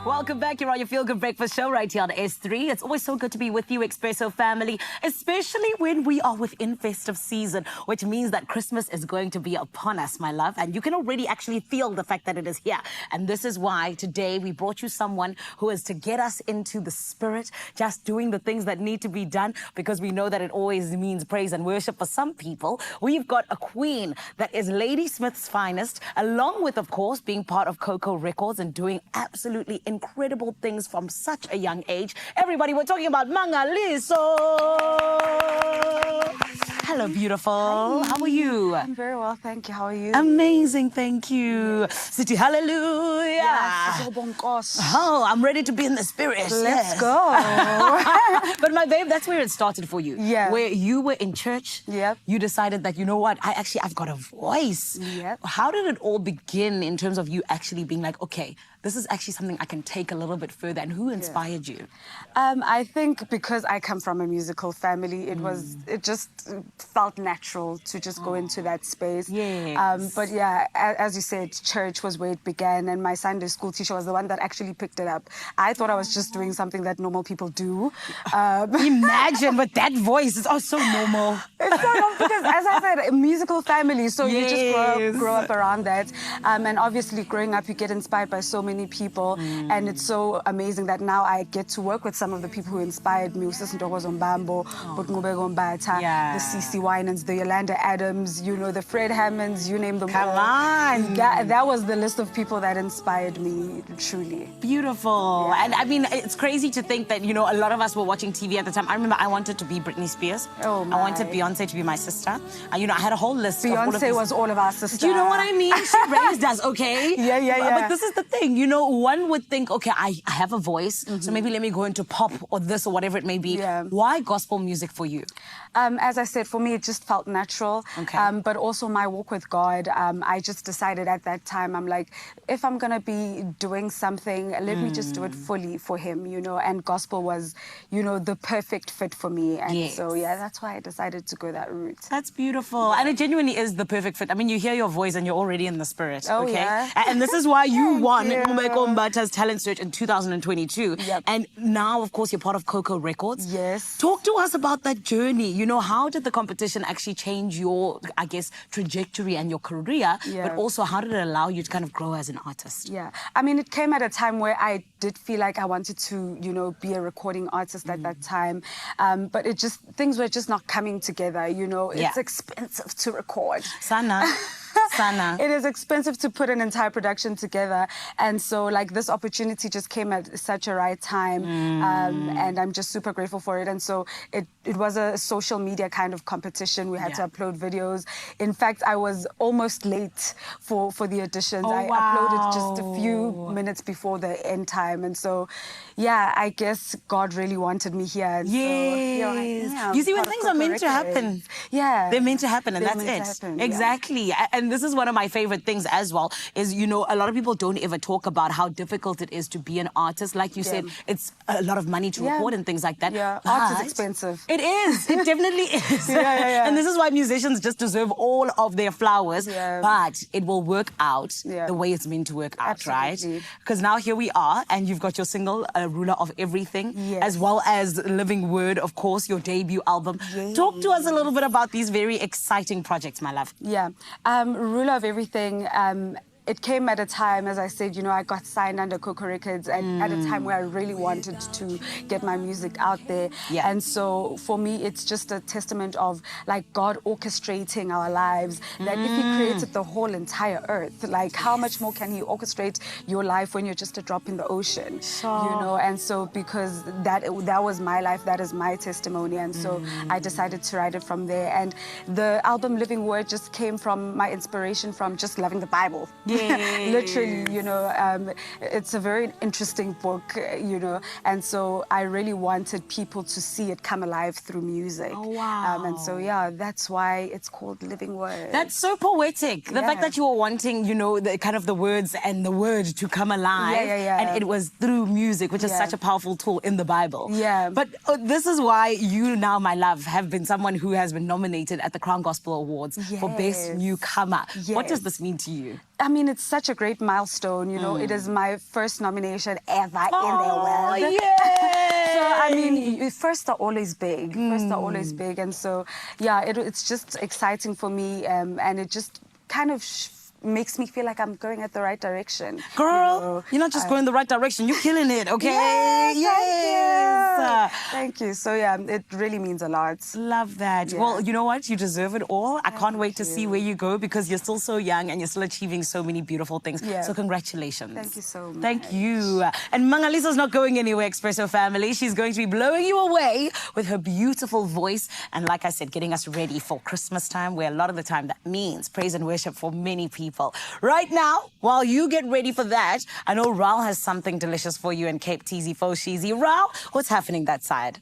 Welcome back. You're on your Feel Good Breakfast show right here on S3. It's always so good to be with you, Expresso family, especially when we are within festive season, which means that Christmas is going to be upon us, my love. And you can already actually feel the fact that it is here. And this is why today we brought you someone who is to get us into the spirit, just doing the things that need to be done, because we know that it always means praise and worship for some people. We've got a queen that is Lady Smith's finest, along with, of course, being part of Coco Records and doing absolutely incredible things from such a young age. Everybody, we're talking about Mnangaliso. Hello, beautiful. Hi. How are you? I'm very well, thank you. How are you? Amazing, thank you. City, hallelujah. Yes. Oh, I'm ready to be in the spirit. Let's go. But my babe, that's where it started for you. Yeah. Where you were in church. Yep. You decided that, you know what, I've got a voice. Yep. How did it all begin in terms of you actually being like, okay, this is actually something I can take a little bit further, and who inspired you? I think because I come from a musical family, it just felt natural to just go into that space. Yes. But yeah, as you said, church was where it began, and my Sunday school teacher was the one that actually picked it up. I thought I was just doing something that normal people do. Imagine with that voice, it's so normal. It's so normal because, as I said, a musical family, so you just grow up around that. And obviously growing up, you get inspired by so many people, and it's so amazing that now I get to work with some of the people who inspired me. Usisintoko Zombambo, Butngubeko Mbatha, the CC Winans, the Yolanda Adams, you know, the Fred Hammonds, you name them Come all. on. That was the list of people that inspired me, truly. Beautiful. Yeah. And I mean, it's crazy to think that, you know, a lot of us were watching TV at the time. I remember I wanted to be Britney Spears. Oh, my. I wanted Beyonce to be my sister. And, you know, I had a whole list of all of Beyonce was all of our sisters. Do you know what I mean? She raised us, okay? Yeah. But this is the thing, you know, one would think, okay, I have a voice, so maybe let me go into pop or this or whatever it may be. Yeah. Why gospel music for you? As I said, for me, it just felt natural. Okay. But also my walk with God, I just decided at that time, I'm like, if I'm going to be doing something, let me just do it fully for him, you know, and gospel was, you know, the perfect fit for me. And so, yeah, that's why I decided to go that route. That's beautiful. And it genuinely is the perfect fit. I mean, you hear your voice and you're already in the spirit. Oh, okay? yeah. And this is why you won Mmangaliso Mbatha's Talent Search in 2022. Yep. And now, of course, you're part of Coco Records. Yes. Talk to us about that journey. You know, how did the competition actually change your, I guess, trajectory and your career? Yeah. But also, how did it allow you to kind of grow as an artist? Yeah. I mean, it came at a time where I did feel like I wanted to, you know, be a recording artist at that time. But things were just not coming together, you know. It's expensive to record. Sana. It is expensive to put an entire production together. And so, like, this opportunity just came at such a right time. And I'm just super grateful for it. And so it was a social media kind of competition. We had to upload videos. In fact, I was almost late for the auditions. I uploaded just a few minutes before the end time. And so, yeah, I guess God really wanted me here. And so, you see, when things are meant to happen, they're meant to happen, and that's it. Exactly. And this is one of my favorite things as well, is, you know, a lot of people don't ever talk about how difficult it is to be an artist. Like you said, it's a lot of money to record and things like that. Yeah, art is expensive. It is. It definitely is. And this is why musicians just deserve all of their flowers. But it will work out the way it's meant to work out, right? Because now here we are, and you've got your single, Ruler of Everything, as well as Living Word, of course, your debut album. Talk to us a little bit about these very exciting projects, my love. Yeah. Ruler of Everything, it came at a time, as I said, you know, I got signed under Coco Records and at a time where I really wanted to get my music out there. And so for me, it's just a testament of, like, God orchestrating our lives, that if he created the whole entire earth, like, how much more can he orchestrate your life when you're just a drop in the ocean? You know, and so because that was my life, that is my testimony, and so I decided to write it from there. And the album Living Word just came from my inspiration from just loving the Bible. Literally, you know, it's a very interesting book, you know, and so I really wanted people to see it come alive through music. And so, yeah, that's why it's called Living Word. That's so poetic. The fact that you were wanting, you know, the kind of the words and the word to come alive. And it was through music, which is such a powerful tool in the Bible. But this is why you now, my love, have been someone who has been nominated at the Crown Gospel Awards for Best Newcomer. What does this mean to you? I mean, it's such a great milestone, you know. It is my first nomination ever in the world. Yeah. So, I mean, first are always big. First are always big. And so, yeah, it's just exciting for me. And it just kind of makes me feel like I'm going at the right direction. Girl, you're not just going the right direction. You're killing it, okay? Yes. Thank you. So, yeah, it really means a lot. Love that. Yeah. Well, you know what? You deserve it all. I can't wait to see where you go because you're still so young and you're still achieving so many beautiful things. Yeah. So congratulations. Thank you so much. Thank you. And Mnangaliso's not going anywhere, Expresso family. She's going to be blowing you away with her beautiful voice. And like I said, getting us ready for Christmas time, where a lot of the time that means praise and worship for many people. Right now, while you get ready for that, I know Raul has something delicious for you in Cape Teasy Fo Sheezy. Raul, what's happening that side?